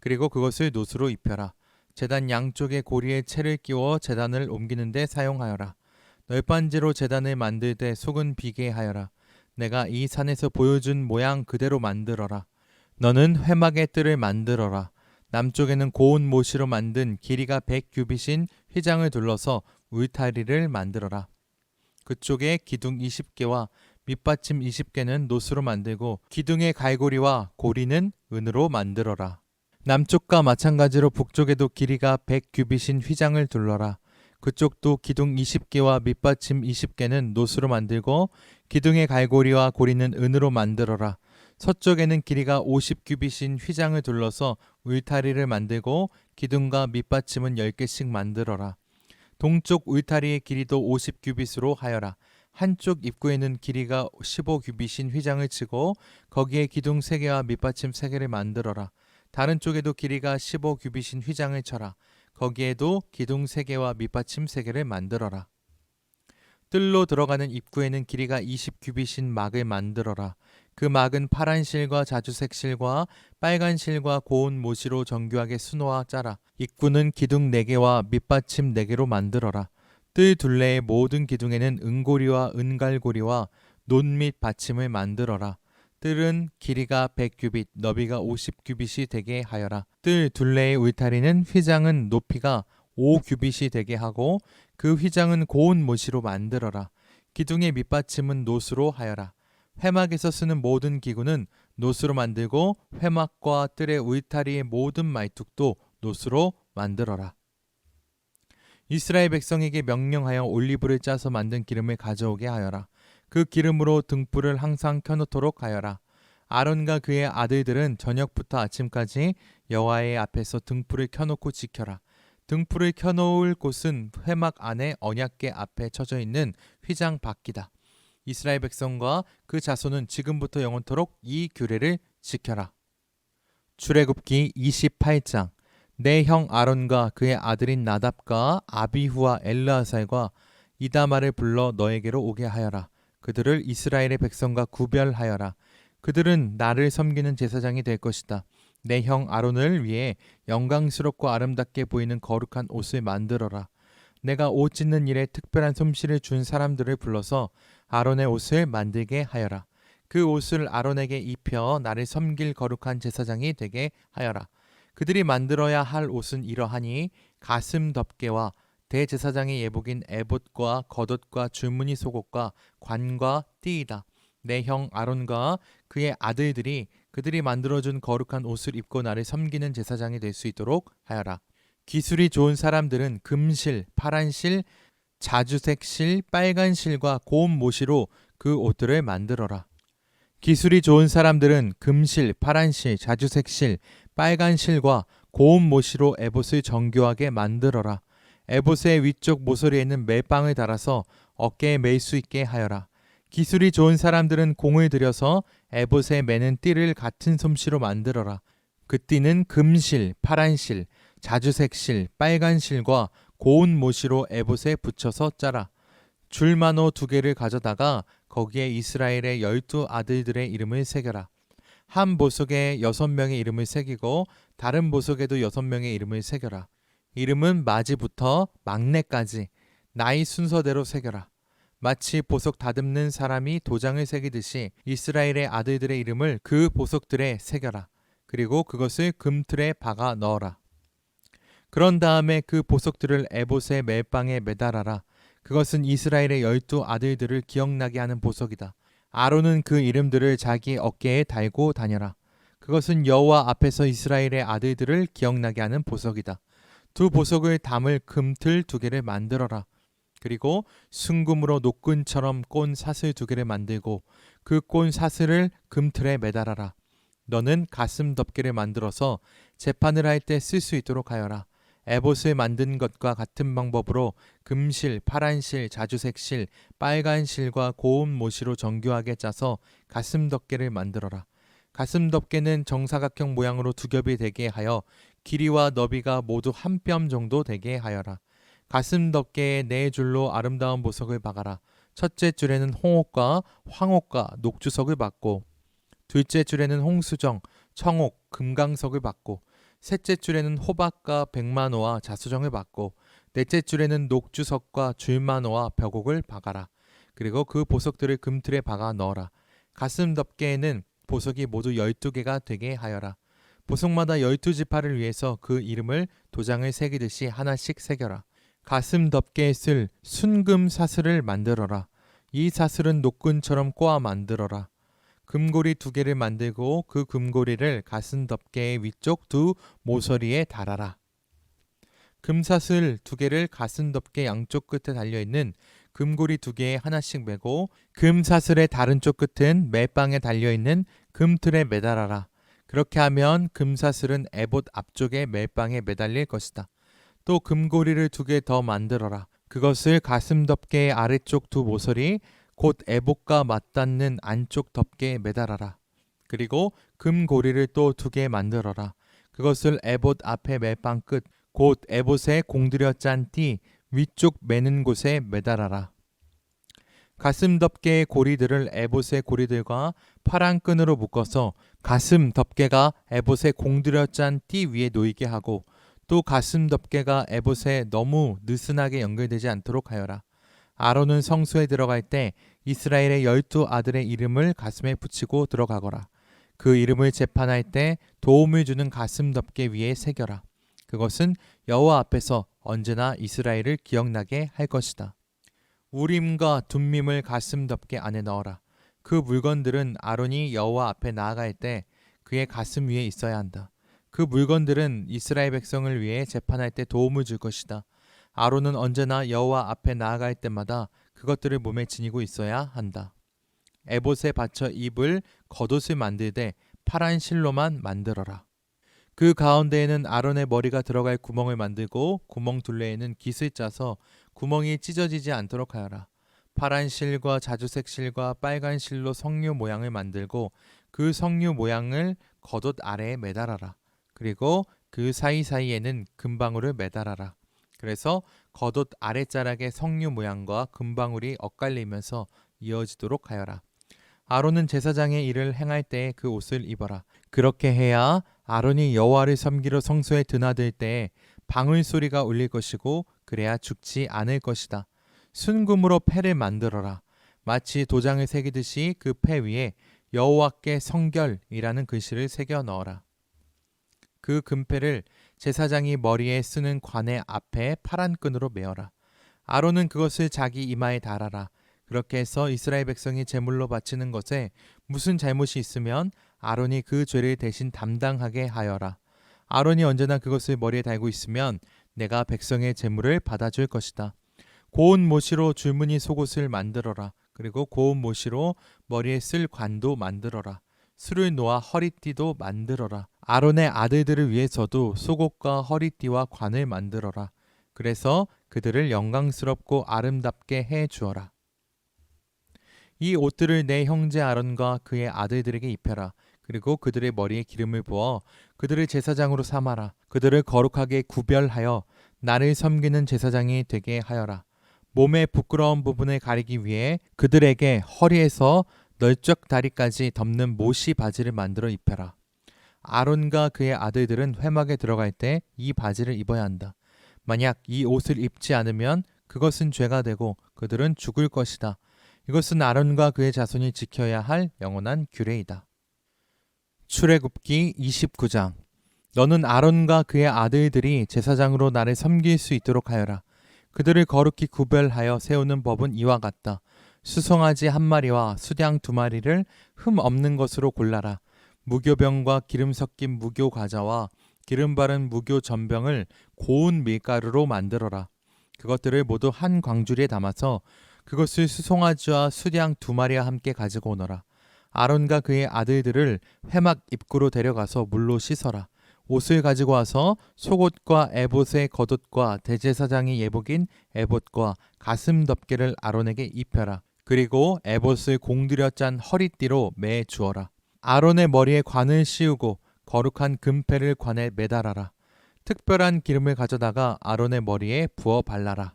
A: 그리고 그것을 놋으로 입혀라. 제단 양쪽에 고리에 채를 끼워 제단을 옮기는 데 사용하여라. 널빤지로 제단을 만들 때 속은 비게 하여라. 내가 이 산에서 보여준 모양 그대로 만들어라. 너는 회막의 뜰을 만들어라. 남쪽에는 고운 모시로 만든 길이가 100규빗인 휘장을 둘러서 울타리를 만들어라. 그쪽에 기둥 20개와 밑받침 20개는 놋으로 만들고 기둥의 갈고리와 고리는 은으로 만들어라. 남쪽과 마찬가지로 북쪽에도 길이가 100규빗인 휘장을 둘러라. 그쪽도 기둥 20개와 밑받침 20개는 놋으로 만들고 기둥의 갈고리와 고리는 은으로 만들어라. 서쪽에는 길이가 50규빗인 휘장을 둘러서 울타리를 만들고 기둥과 밑받침은 10개씩 만들어라. 동쪽 울타리의 길이도 50규빗으로 하여라. 한쪽 입구에는 길이가 15규빗인 휘장을 치고 거기에 기둥 3개와 밑받침 3개를 만들어라. 다른 쪽에도 길이가 15규빗인 휘장을 쳐라. 거기에도 기둥 3개와 밑받침 3개를 만들어라. 뜰로 들어가는 입구에는 길이가 20규빗인 막을 만들어라. 그 막은 파란 실과 자주색 실과 빨간 실과 고운 모시로 정교하게 수놓아 짜라. 입구는 기둥 4개와 밑받침 4개로 만들어라. 뜰 둘레의 모든 기둥에는 은고리와 은갈고리와 놋 및 받침을 만들어라. 뜰은 길이가 100규빗, 너비가 50규빗이 되게 하여라. 뜰 둘레의 울타리는 휘장은 높이가 5규빗이 되게 하고 그 휘장은 고운 모시로 만들어라. 기둥의 밑받침은 놋으로 하여라. 회막에서 쓰는 모든 기구는 놋으로 만들고 회막과 뜰의 울타리의 모든 말뚝도 놋으로 만들어라. 이스라엘 백성에게 명령하여 올리브를 짜서 만든 기름을 가져오게 하여라. 그 기름으로 등불을 항상 켜놓도록 하여라. 아론과 그의 아들들은 저녁부터 아침까지 여호와의 앞에서 등불을 켜놓고 지켜라. 등불을 켜놓을 곳은 회막 안에 언약궤 앞에 쳐져 있는 휘장 밖이다. 이스라엘 백성과 그 자손은 지금부터 영원토록 이 규례를 지켜라. 출애굽기 28장. 내 형 아론과 그의 아들인 나답과 아비후와 엘르아살과 이다말을 불러 너에게로 오게 하여라. 그들을 이스라엘의 백성과 구별하여라. 그들은 나를 섬기는 제사장이 될 것이다. 내 형 아론을 위해 영광스럽고 아름답게 보이는 거룩한 옷을 만들어라. 내가 옷 찢는 일에 특별한 솜씨를 준 사람들을 불러서 아론의 옷을 만들게 하여라. 그 옷을 아론에게 입혀 나를 섬길 거룩한 제사장이 되게 하여라. 그들이 만들어야 할 옷은 이러하니 가슴 덮개와 대제사장의 예복인 에봇과 겉옷과 줄무늬 속옷과 관과 띠이다. 내 형 아론과 그의 아들들이 그들이 만들어준 거룩한 옷을 입고 나를 섬기는 제사장이 될 수 있도록 하여라. 기술이 좋은 사람들은 금실, 파란실, 자주색 실, 빨간 실과 고운 모시로 그 옷들을 만들어라. 기술이 좋은 사람들은 금실, 파란실, 자주색 실, 빨간 실과 고운 모시로 에봇을 정교하게 만들어라. 에봇의 위쪽 모서리에는 멜빵을 달아서 어깨에 멜 수 있게 하여라. 기술이 좋은 사람들은 공을 들여서 에봇에 매는 띠를 같은 솜씨로 만들어라. 그 띠는 금실, 파란실, 자주색 실, 빨간 실과 고운 모시로 에봇에 붙여서 짜라. 줄만호 2개를 가져다가 거기에 이스라엘의 12 아들들의 이름을 새겨라. 한 보석에 6명의 이름을 새기고 다른 보석에도 6명의 이름을 새겨라. 이름은 마지부터 막내까지 나이 순서대로 새겨라. 마치 보석 다듬는 사람이 도장을 새기듯이 이스라엘의 아들들의 이름을 그 보석들에 새겨라. 그리고 그것을 금틀에 박아 넣어라. 그런 다음에 그 보석들을 에봇의 멜빵에 매달아라. 그것은 이스라엘의 12 아들들을 기억나게 하는 보석이다. 아론은 그 이름들을 자기 어깨에 달고 다녀라. 그것은 여호와 앞에서 이스라엘의 아들들을 기억나게 하는 보석이다. 두 보석을 담을 금틀 2개를 만들어라. 그리고 순금으로 노끈처럼 꼰 사슬 2개를 만들고 그 꼰 사슬을 금틀에 매달아라. 너는 가슴 덮개를 만들어서 재판을 할 때 쓸 수 있도록 하여라. 에봇을 만든 것과 같은 방법으로 금실, 파란실, 자주색실, 빨간실과 고운 모시로 정교하게 짜서 가슴 덮개를 만들어라. 가슴 덮개는 정사각형 모양으로 2겹이 되게 하여 길이와 너비가 모두 1뼘 정도 되게 하여라. 가슴 덮개에 4줄로 아름다운 보석을 박아라. 첫째 줄에는 홍옥과 황옥과 녹주석을 박고 둘째 줄에는 홍수정, 청옥, 금강석을 박고 셋째 줄에는 호박과 백만호와 자수정을 박고 넷째 줄에는 녹주석과 줄만호와 벽옥을 박아라. 그리고 그 보석들을 금틀에 박아 넣어라. 가슴 덮개에는 보석이 모두 12개가 되게 하여라. 보석마다 12지파를 위해서 그 이름을 도장을 새기듯이 하나씩 새겨라. 가슴 덮개에 쓸 순금 사슬을 만들어라. 이 사슬은 노끈처럼 꼬아 만들어라. 금고리 2개를 만들고 그 금고리를 가슴 덮개의 위쪽 2 모서리에 달아라. 금사슬 2개를 가슴 덮개 양쪽 끝에 달려있는 금고리 2개에 하나씩 매고 금사슬의 다른 쪽 끝은 멜빵에 달려있는 금틀에 매달아라. 그렇게 하면 금사슬은 에봇 앞쪽에 멜빵에 매달릴 것이다. 또 금고리를 2개 더 만들어라. 그것을 가슴 덮개의 아래쪽 2 모서리 곧 에봇과 맞닿는 안쪽 덮개에 매달아라. 그리고 금고리를 또 2개 만들어라. 그것을 에봇 앞에 멜빵 끝 곧 에봇에 공들여 짠 띠 위쪽 매는 곳에 매달아라. 가슴 덮개의 고리들을 에봇의 고리들과 파란 끈으로 묶어서 가슴 덮개가 에봇에 공들여 짠 띠 위에 놓이게 하고 또 가슴 덮개가 에봇에 너무 느슨하게 연결되지 않도록 하여라. 아론은 성소에 들어갈 때 이스라엘의 12 아들의 이름을 가슴에 붙이고 들어가거라. 그 이름을 재판할 때 도움을 주는 가슴 덮개 위에 새겨라. 그것은 여호와 앞에서 언제나 이스라엘을 기억나게 할 것이다. 우림과 둠밈을 가슴 덮개 안에 넣어라. 그 물건들은 아론이 여호와 앞에 나아갈 때 그의 가슴 위에 있어야 한다. 그 물건들은 이스라엘 백성을 위해 재판할 때 도움을 줄 것이다. 아론은 언제나 여호와 앞에 나아갈 때마다 그것들을 몸에 지니고 있어야 한다. 에봇에 받쳐 입을 겉옷을 만들되 파란 실로만 만들어라. 그 가운데에는 아론의 머리가 들어갈 구멍을 만들고 구멍 둘레에는 깃을 짜서 구멍이 찢어지지 않도록 하여라. 파란 실과 자주색 실과 빨간 실로 성류 모양을 만들고 그 성류 모양을 겉옷 아래에 매달아라. 그리고 그 사이사이에는 금방울을 매달아라. 그래서 겉옷 아랫자락의 성류 모양과 금방울이 엇갈리면서 이어지도록 하여라. 아론은 제사장의 일을 행할 때에 그 옷을 입어라. 그렇게 해야 아론이 여호와를 섬기러 성소에 드나들 때에 방울 소리가 울릴 것이고 그래야 죽지 않을 것이다. 순금으로 패를 만들어라. 마치 도장을 새기듯이 그 패 위에 여호와께 성결이라는 글씨를 새겨 넣어라. 그 금패를 제사장이 머리에 쓰는 관의 앞에 파란 끈으로 메어라. 아론은 그것을 자기 이마에 달아라. 그렇게 해서 이스라엘 백성이 제물로 바치는 것에 무슨 잘못이 있으면 아론이 그 죄를 대신 담당하게 하여라. 아론이 언제나 그것을 머리에 달고 있으면 내가 백성의 제물을 받아줄 것이다. 고운 모시로 줄무늬 속옷을 만들어라. 그리고 고운 모시로 머리에 쓸 관도 만들어라. 술을 놓아 허리띠도 만들어라. 아론의 아들들을 위해서도 속옷과 허리띠와 관을 만들어라. 그래서 그들을 영광스럽고 아름답게 해 주어라. 이 옷들을 내 형제 아론과 그의 아들들에게 입혀라. 그리고 그들의 머리에 기름을 부어 그들을 제사장으로 삼아라. 그들을 거룩하게 구별하여 나를 섬기는 제사장이 되게 하여라. 몸의 부끄러운 부분을 가리기 위해 그들에게 허리에서 널쩍 다리까지 덮는 모시 바지를 만들어 입혀라. 아론과 그의 아들들은 회막에 들어갈 때 이 바지를 입어야 한다. 만약 이 옷을 입지 않으면 그것은 죄가 되고 그들은 죽을 것이다. 이것은 아론과 그의 자손이 지켜야 할 영원한 규례이다. 출애굽기 29장. 너는 아론과 그의 아들들이 제사장으로 나를 섬길 수 있도록 하여라. 그들을 거룩히 구별하여 세우는 법은 이와 같다. 수송아지 한 마리와 수양 두 마리를 흠 없는 것으로 골라라. 무교병과 기름 섞인 무교 과자와 기름 바른 무교 전병을 고운 밀가루로 만들어라. 그것들을 모두 한 광주리에 담아서 그것을 수송아지와 수양 두 마리와 함께 가지고 오너라. 아론과 그의 아들들을 회막 입구로 데려가서 물로 씻어라. 옷을 가지고 와서 속옷과 에봇의 겉옷과 대제사장의 예복인 에봇과 가슴 덮개를 아론에게 입혀라. 그리고 에봇을 공들여 짠 허리띠로 매 주어라. 아론의 머리에 관을 씌우고 거룩한 금패를 관에 매달아라. 특별한 기름을 가져다가 아론의 머리에 부어 발라라.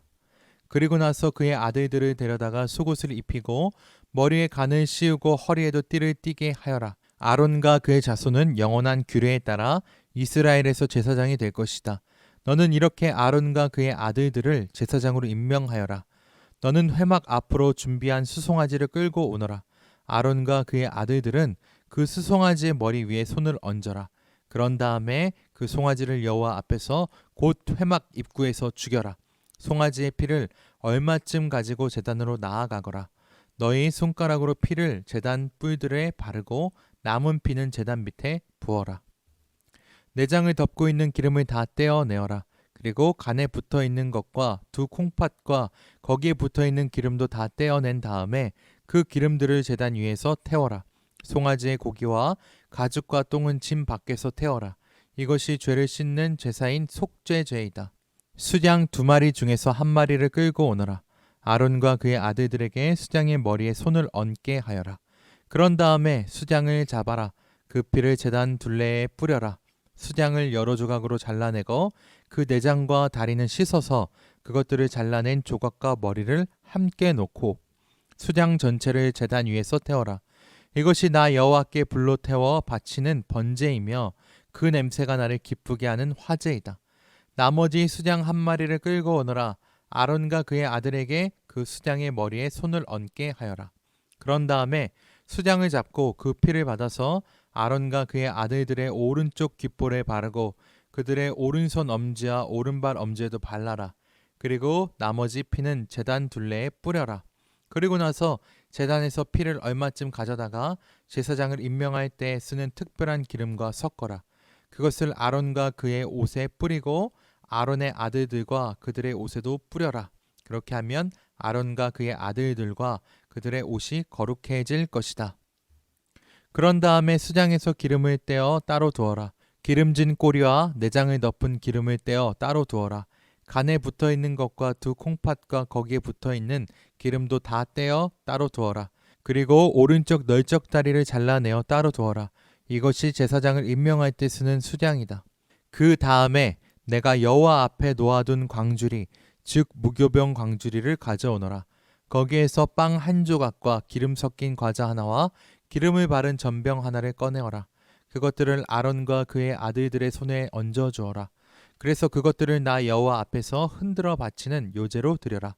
A: 그리고 나서 그의 아들들을 데려다가 속옷을 입히고 머리에 관을 씌우고 허리에도 띠를 띠게 하여라. 아론과 그의 자손은 영원한 규례에 따라 이스라엘에서 제사장이 될 것이다. 너는 이렇게 아론과 그의 아들들을 제사장으로 임명하여라. 너는 회막 앞으로 준비한 수송아지를 끌고 오너라. 아론과 그의 아들들은 그 수송아지의 머리 위에 손을 얹어라. 그런 다음에 그 송아지를 여호와 앞에서 곧 회막 입구에서 죽여라. 송아지의 피를 얼마쯤 가지고 제단으로 나아가거라. 너희 손가락으로 피를 제단 뿔들에 바르고 남은 피는 제단 밑에 부어라. 내장을 덮고 있는 기름을 다 떼어내어라. 그리고 간에 붙어 있는 것과 두 콩팥과 거기에 붙어 있는 기름도 다 떼어낸 다음에 그 기름들을 제단 위에서 태워라. 송아지의 고기와 가죽과 똥은 짐 밖에서 태워라. 이것이 죄를 씻는 제사인 속죄죄이다. 수양 두 마리 중에서 한 마리를 끌고 오너라. 아론과 그의 아들들에게 수양의 머리에 손을 얹게 하여라. 그런 다음에 수양을 잡아라. 그 피를 제단 둘레에 뿌려라. 수양을 여러 조각으로 잘라내고 그 내장과 다리는 씻어서 그것들을 잘라낸 조각과 머리를 함께 놓고 수양 전체를 제단 위에서 태워라. 이것이 나 여호와께 불로 태워 바치는 번제이며 그 냄새가 나를 기쁘게 하는 화제이다. 나머지 수양 한 마리를 끌고 오너라. 아론과 그의 아들에게 그 수양의 머리에 손을 얹게 하여라. 그런 다음에 수양을 잡고 그 피를 받아서 아론과 그의 아들들의 오른쪽 귓볼에 바르고 그들의 오른손 엄지와 오른발 엄지에도 발라라. 그리고 나머지 피는 제단 둘레에 뿌려라. 그리고 나서 제단에서 피를 얼마쯤 가져다가 제사장을 임명할 때 쓰는 특별한 기름과 섞어라. 그것을 아론과 그의 옷에 뿌리고 아론의 아들들과 그들의 옷에도 뿌려라. 그렇게 하면 아론과 그의 아들들과 그들의 옷이 거룩해질 것이다. 그런 다음에 수장에서 기름을 떼어 따로 두어라. 기름진 꼬리와 내장을 덮은 기름을 떼어 따로 두어라. 간에 붙어있는 것과 두 콩팥과 거기에 붙어있는 기름도 다 떼어 따로 두어라. 그리고 오른쪽 널쩍 다리를 잘라내어 따로 두어라. 이것이 제사장을 임명할 때 쓰는 수량이다. 그 다음에 내가 여호와 앞에 놓아둔 광주리, 즉 무교병 광주리를 가져오너라. 거기에서 빵 한 조각과 기름 섞인 과자 하나와 기름을 바른 전병 하나를 꺼내어라. 그것들을 아론과 그의 아들들의 손에 얹어 주어라. 그래서 그것들을 나 여호와 앞에서 흔들어 바치는 요제로 드려라.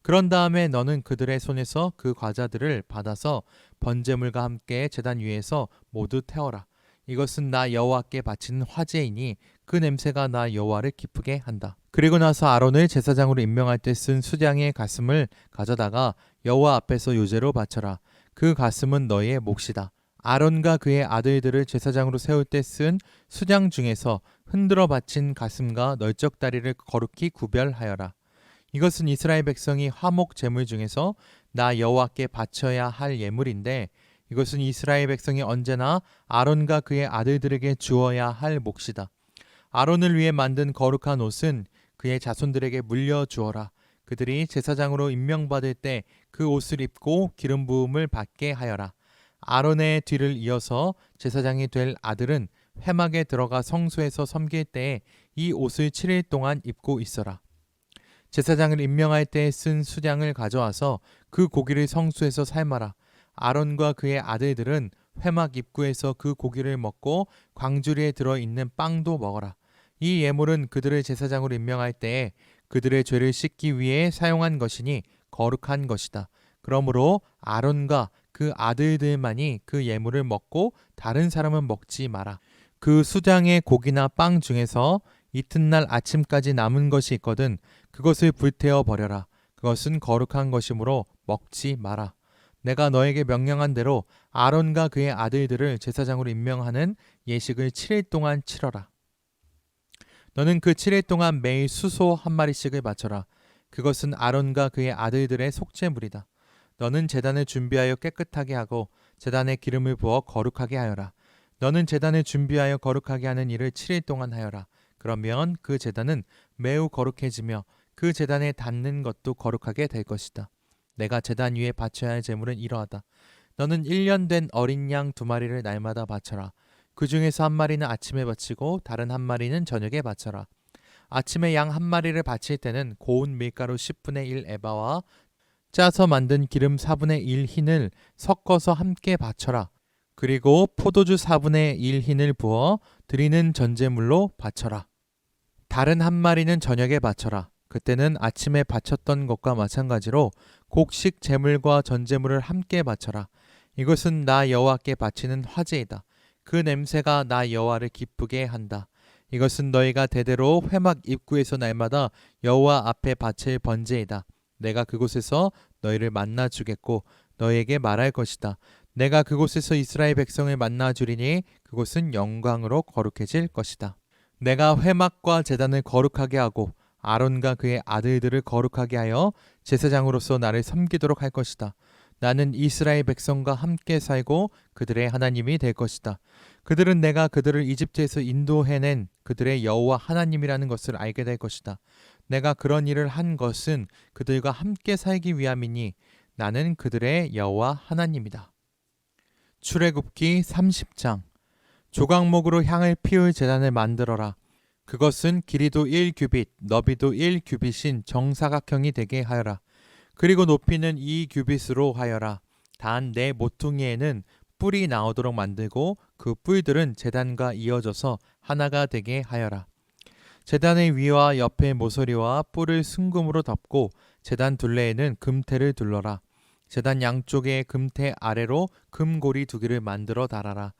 A: 그런 다음에 너는 그들의 손에서 그 과자들을 받아서 번제물과 함께 제단 위에서 모두 태워라. 이것은 나 여호와께 바치는 화제이니 그 냄새가 나 여호와를 기쁘게 한다. 그리고 나서 아론을 제사장으로 임명할 때 쓴 수장의 가슴을 가져다가 여호와 앞에서 요제로 바쳐라. 그 가슴은 너희의 몫이다. 아론과 그의 아들들을 제사장으로 세울 때 쓴 수장 중에서 흔들어 바친 가슴과 널쩍 다리를 거룩히 구별하여라. 이것은 이스라엘 백성이 화목 제물 중에서 나 여호와께 바쳐야 할 예물인데 이것은 이스라엘 백성이 언제나 아론과 그의 아들들에게 주어야 할 몫이다. 아론을 위해 만든 거룩한 옷은 그의 자손들에게 물려주어라. 그들이 제사장으로 임명받을 때 그 옷을 입고 기름 부음을 받게 하여라. 아론의 뒤를 이어서 제사장이 될 아들은 회막에 들어가 성소에서 섬길 때에 이 옷을 7일 동안 입고 있어라. 제사장을 임명할 때 쓴 수량을 가져와서 그 고기를 성소에서 삶아라. 아론과 그의 아들들은 회막 입구에서 그 고기를 먹고 광주리에 들어있는 빵도 먹어라. 이 예물은 그들을 제사장으로 임명할 때에 그들의 죄를 씻기 위해 사용한 것이니 거룩한 것이다. 그러므로 아론과 그 아들들만이 그 예물을 먹고 다른 사람은 먹지 마라. 그 수장의 고기나 빵 중에서 이튿날 아침까지 남은 것이 있거든 그것을 불태워 버려라. 그것은 거룩한 것이므로 먹지 마라. 내가 너에게 명령한 대로 아론과 그의 아들들을 제사장으로 임명하는 예식을 7일 동안 치러라. 너는 그 7일 동안 매일 수소 한 마리씩을 바쳐라. 그것은 아론과 그의 아들들의 속죄물이다. 너는 제단을 준비하여 깨끗하게 하고 제단에 기름을 부어 거룩하게 하여라. 너는 제단을 준비하여 거룩하게 하는 일을 7일 동안 하여라. 그러면 그 제단은 매우 거룩해지며 그 제단에 닿는 것도 거룩하게 될 것이다. 내가 제단 위에 바쳐야 할 제물은 이러하다. 너는 1년 된 어린 양 2마리를 날마다 바쳐라. 그 중에서 한 마리는 아침에 바치고 다른 한 마리는 저녁에 바쳐라. 아침에 양 한 마리를 바칠 때는 고운 밀가루 10분의 1 에바와 짜서 만든 기름 4분의 1 흰을 섞어서 함께 바쳐라. 그리고 포도주 4분의 1 흰을 부어 드리는 전제물로 바쳐라. 다른 한 마리는 저녁에 바쳐라. 그때는 아침에 바쳤던 것과 마찬가지로 곡식 제물과 전제물을 함께 바쳐라. 이것은 나 여호와께 바치는 화제이다. 그 냄새가 나 여호와를 기쁘게 한다. 이것은 너희가 대대로 회막 입구에서 날마다 여호와 앞에 바칠 번제이다. 내가 그곳에서 너희를 만나 주겠고 너희에게 말할 것이다. 내가 그곳에서 이스라엘 백성을 만나 주리니 그곳은 영광으로 거룩해질 것이다. 내가 회막과 제단을 거룩하게 하고 아론과 그의 아들들을 거룩하게 하여 제사장으로서 나를 섬기도록 할 것이다. 나는 이스라엘 백성과 함께 살고 그들의 하나님이 될 것이다. 그들은 내가 그들을 이집트에서 인도해낸 그들의 여호와 하나님이라는 것을 알게 될 것이다. 내가 그런 일을 한 것은 그들과 함께 살기 위함이니 나는 그들의 여호와 하나님이다. 출애굽기 30장. 조각목으로 향을 피울 제단을 만들어라. 그것은 길이도 1규빗, 너비도 1규빗인 정사각형이 되게 하여라. 그리고 높이는 2규빗으로 하여라. 단 네 모퉁이에는 뿔이 나오도록 만들고 그 뿔들은 제단과 이어져서 하나가 되게 하여라. 제단의 위와 옆에 모서리와 뿔을 순금으로 덮고 제단 둘레에는 금테를 둘러라. 제단 양쪽에 금테 아래로 금고리 2개를 만들어 달아라.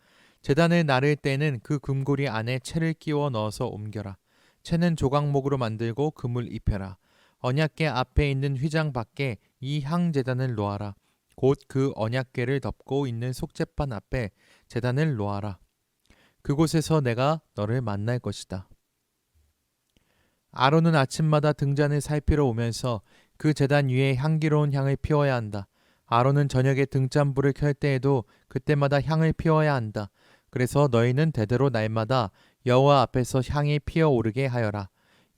A: 제단을 나를 때는 그 금고리 안에 채를 끼워 넣어서 옮겨라. 채는 조각목으로 만들고 금을 입혀라. 언약궤 앞에 있는 휘장 밖에 이 향제단을 놓아라. 곧 그 언약궤를 덮고 있는 속죄판 앞에 제단을 놓아라. 그곳에서 내가 너를 만날 것이다. 아론은 아침마다 등잔을 살피러 오면서 그 제단 위에 향기로운 향을 피워야 한다. 아론은 저녁에 등잔불을 켤 때에도 그때마다 향을 피워야 한다. 그래서 너희는 대대로 날마다 여호와 앞에서 향이 피어오르게 하여라.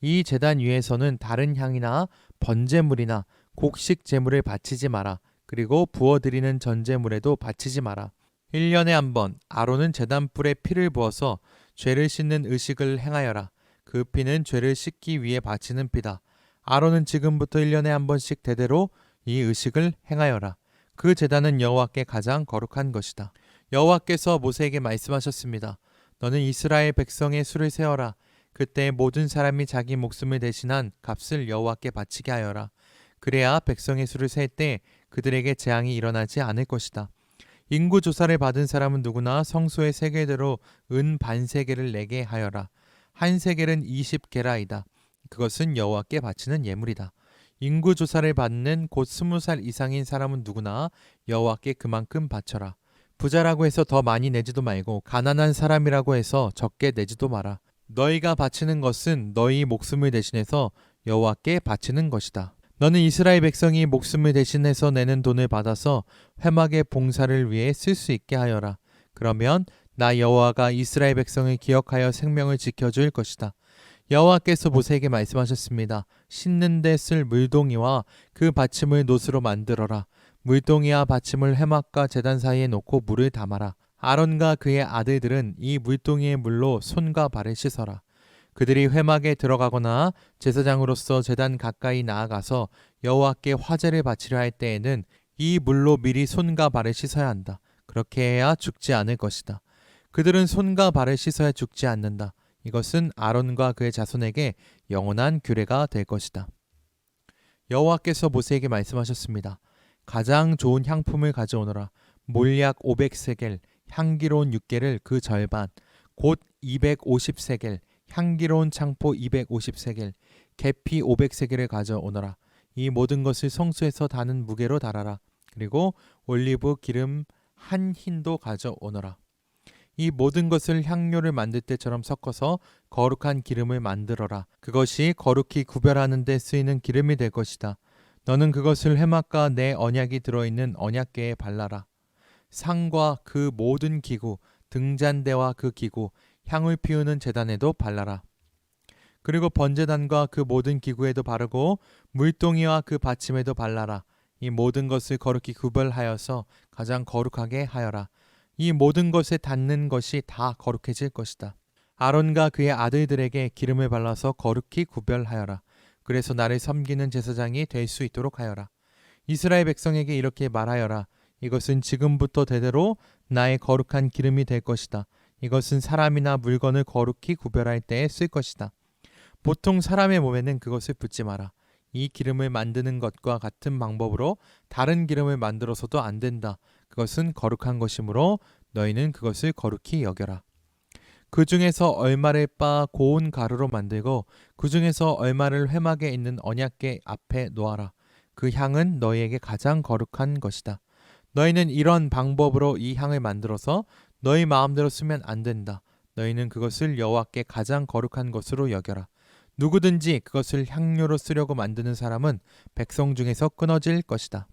A: 이 제단 위에서는 다른 향이나 번제물이나 곡식 제물을 바치지 마라. 그리고 부어드리는 전제물에도 바치지 마라. 1년에 한 번 아론은 제단불에 피를 부어서 죄를 씻는 의식을 행하여라. 그 피는 죄를 씻기 위해 바치는 피다. 아론은 지금부터 1년에 한 번씩 대대로 이 의식을 행하여라. 그 제단은 여호와께 가장 거룩한 것이다. 여호와께서 모세에게 말씀하셨습니다. 너는 이스라엘 백성의 수를 세어라. 그때 모든 사람이 자기 목숨을 대신한 값을 여호와께 바치게 하여라. 그래야 백성의 수를 셀 때 그들에게 재앙이 일어나지 않을 것이다. 인구 조사를 받은 사람은 누구나 성소의 세겔대로 은 반세겔을 내게 하여라. 한 세겔은 20게라이다. 그것은 여호와께 바치는 예물이다. 인구 조사를 받는 곧 20살 이상인 사람은 누구나 여호와께 그만큼 바쳐라. 부자라고 해서 더 많이 내지도 말고 가난한 사람이라고 해서 적게 내지도 마라. 너희가 바치는 것은 너희 목숨을 대신해서 여호와께 바치는 것이다. 너는 이스라엘 백성이 목숨을 대신해서 내는 돈을 받아서 회막의 봉사를 위해 쓸 수 있게 하여라. 그러면 나 여호와가 이스라엘 백성을 기억하여 생명을 지켜줄 것이다. 여호와께서 모세에게 말씀하셨습니다. 씻는 데 쓸 물동이와 그 받침을 노스로 만들어라. 물동이와 받침을 회막과 제단 사이에 놓고 물을 담아라. 아론과 그의 아들들은 이 물동이의 물로 손과 발을 씻어라. 그들이 회막에 들어가거나 제사장으로서 제단 가까이 나아가서 여호와께 화제를 바치려 할 때에는 이 물로 미리 손과 발을 씻어야 한다. 그렇게 해야 죽지 않을 것이다. 그들은 손과 발을 씻어야 죽지 않는다. 이것은 아론과 그의 자손에게 영원한 규례가 될 것이다. 여호와께서 모세에게 말씀하셨습니다. 가장 좋은 향품을 가져오너라. 몰약 500세겔, 향기로운 육개를 그 절반, 곧 250세겔, 향기로운 창포 250세겔, 계피 500세겔을 가져오너라. 이 모든 것을 성소에서 다는 무게로 달아라. 그리고 올리브 기름 한 흰도 가져오너라. 이 모든 것을 향료를 만들 때처럼 섞어서 거룩한 기름을 만들어라. 그것이 거룩히 구별하는 데 쓰이는 기름이 될 것이다. 너는 그것을 회막과 내 언약이 들어있는 언약궤에 발라라. 상과 그 모든 기구, 등잔대와 그 기구, 향을 피우는 제단에도 발라라. 그리고 번제단과 그 모든 기구에도 바르고 물동이와 그 받침에도 발라라. 이 모든 것을 거룩히 구별하여서 가장 거룩하게 하여라. 이 모든 것에 닿는 것이 다 거룩해질 것이다. 아론과 그의 아들들에게 기름을 발라서 거룩히 구별하여라. 그래서 나를 섬기는 제사장이 될 수 있도록 하여라. 이스라엘 백성에게 이렇게 말하여라. 이것은 지금부터 대대로 나의 거룩한 기름이 될 것이다. 이것은 사람이나 물건을 거룩히 구별할 때에 쓸 것이다. 보통 사람의 몸에는 그것을 붓지 마라. 이 기름을 만드는 것과 같은 방법으로 다른 기름을 만들어서도 안 된다. 그것은 거룩한 것이므로 너희는 그것을 거룩히 여겨라. 그 중에서 얼마를 빻아 고운 가루로 만들고 그 중에서 얼마를 회막에 있는 언약궤 앞에 놓아라. 그 향은 너희에게 가장 거룩한 것이다. 너희는 이런 방법으로 이 향을 만들어서 너희 마음대로 쓰면 안 된다. 너희는 그것을 여호와께 가장 거룩한 것으로 여겨라. 누구든지 그것을 향료로 쓰려고 만드는 사람은 백성 중에서 끊어질 것이다.